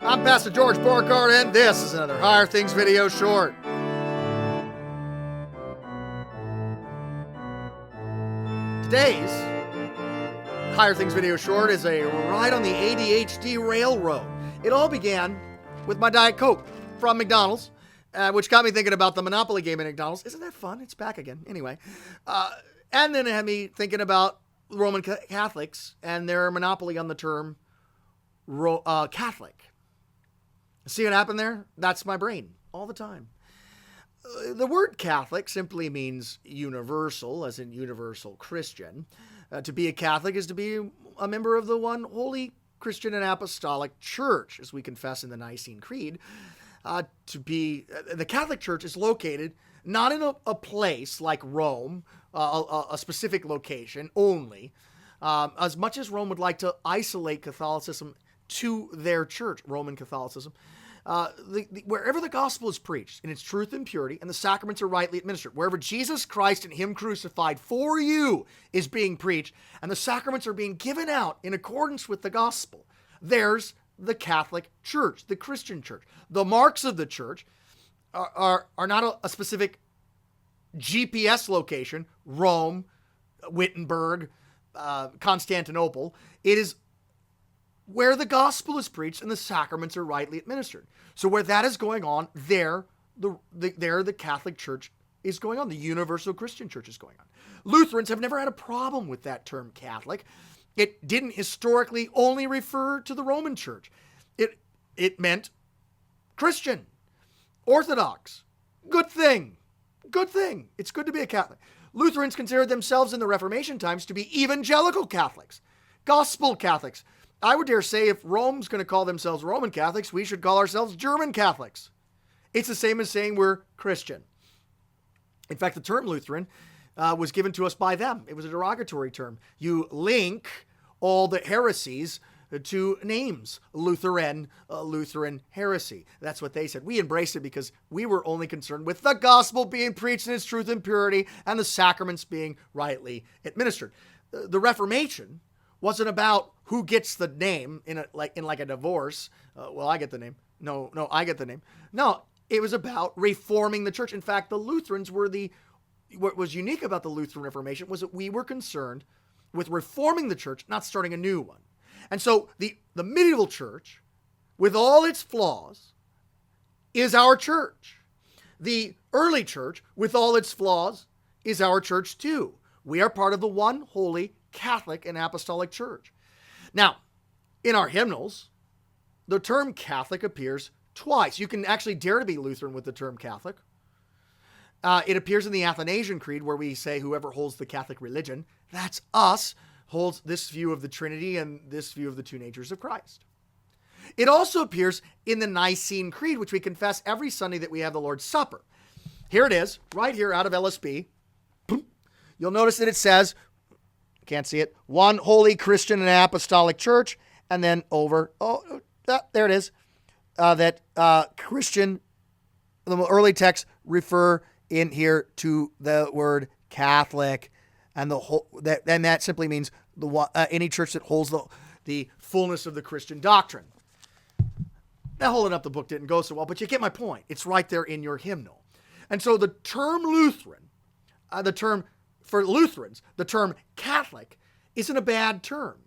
I'm Pastor George Borghardt, and this is another Higher Things video short. Today's Higher Things video short is a ride on the ADHD railroad. It all began with my Diet Coke from McDonald's, which got me thinking about the Monopoly game at McDonald's. Isn't that fun? It's back again. Anyway. And then it had me thinking about Roman Catholics and their monopoly on the term Catholic. See what happened there? That's my brain all the time. The word Catholic simply means universal, as in universal Christian. To be a Catholic is to be a member of the one holy Christian and apostolic church, as we confess in the Nicene Creed. The Catholic Church is located not in a place like Rome, a specific location only, as much as Rome would like to isolate Catholicism to their church, Roman Catholicism. Wherever the gospel is preached in its truth and purity and the sacraments are rightly administered, wherever Jesus Christ and Him crucified for you is being preached and the sacraments are being given out in accordance with the gospel, there's the Catholic Church, the Christian church. The marks of the church are not a specific GPS location, Rome, Wittenberg, Constantinople. It is where the gospel is preached and the sacraments are rightly administered. So where that is going on, there the Catholic Church is going on. The universal Christian church is going on. Lutherans have never had a problem with that term Catholic. It didn't historically only refer to the Roman Church. It meant Christian, Orthodox. Good thing. Good thing. It's good to be a Catholic. Lutherans considered themselves in the Reformation times to be evangelical Catholics, gospel Catholics. I would dare say if Rome's going to call themselves Roman Catholics, we should call ourselves German Catholics. It's the same as saying we're Christian. In fact, the term Lutheran was given to us by them. It was a derogatory term. You link all the heresies to names. Lutheran heresy. That's what they said. We embraced it because we were only concerned with the gospel being preached in its truth and purity and the sacraments being rightly administered. The Reformation wasn't about who gets the name in a divorce. Well, I get the name. No, I get the name. No, it was about reforming the church. In fact, the Lutherans were what was unique about the Lutheran Reformation was that we were concerned with reforming the church, not starting a new one. And so the medieval church, with all its flaws, is our church. The early church, with all its flaws, is our church too. We are part of the one holy Catholic and Apostolic Church. Now, in our hymnals, the term Catholic appears twice. You can actually dare to be Lutheran with the term Catholic. It appears in the Athanasian Creed where we say whoever holds the Catholic religion, that's us, holds this view of the Trinity and this view of the two natures of Christ. It also appears in the Nicene Creed, which we confess every Sunday that we have the Lord's Supper. Here it is, right here out of LSB. You'll notice that it says, can't see it, one holy Christian and apostolic church, and then over, there it is, that Christian, the early texts refer in here to the word Catholic, and that simply means any church that holds the fullness of the Christian doctrine. Now, holding up the book didn't go so well, but you get my point. It's right there in your hymnal. And so the term Lutheran, for Lutherans, the term Catholic isn't a bad term.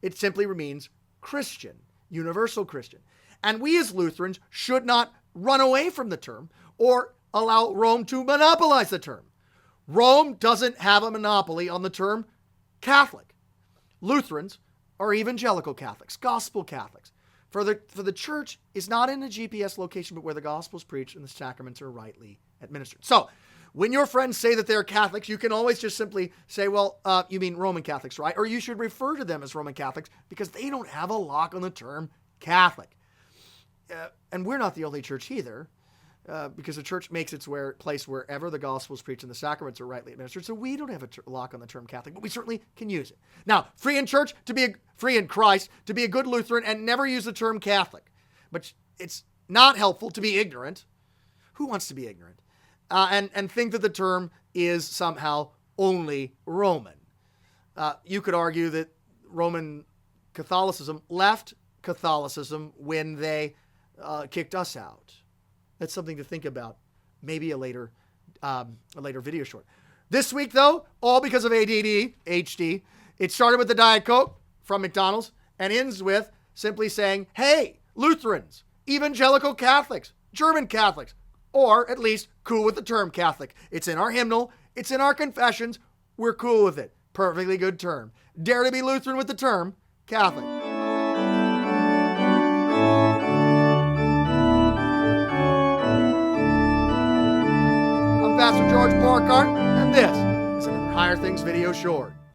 It simply means Christian, universal Christian. And we as Lutherans should not run away from the term or allow Rome to monopolize the term. Rome doesn't have a monopoly on the term Catholic. Lutherans are evangelical Catholics, gospel Catholics. For the church is not in a GPS location, but where the gospel is preached and the sacraments are rightly administered. So, when your friends say that they're Catholics, you can always just simply say, well, you mean Roman Catholics, right? Or you should refer to them as Roman Catholics because they don't have a lock on the term Catholic. And we're not the only church either, because the church makes its place wherever the gospel is preached and the sacraments are rightly administered. So we don't have a lock on the term Catholic, but we certainly can use it. Now, free in Christ, to be a good Lutheran and never use the term Catholic. But it's not helpful to be ignorant. Who wants to be ignorant? And think that the term is somehow only Roman. You could argue that Roman Catholicism left Catholicism when they kicked us out. That's something to think about. Maybe a later video short. This week, though, all because of ADHD, it started with the Diet Coke from McDonald's and ends with simply saying, hey, Lutherans, Evangelical Catholics, German Catholics, or at least cool with the term Catholic. It's in our hymnal. It's in our confessions. We're cool with it. Perfectly good term. Dare to be Lutheran with the term Catholic. I'm Pastor George Borghardt, and this is another Higher Things video short.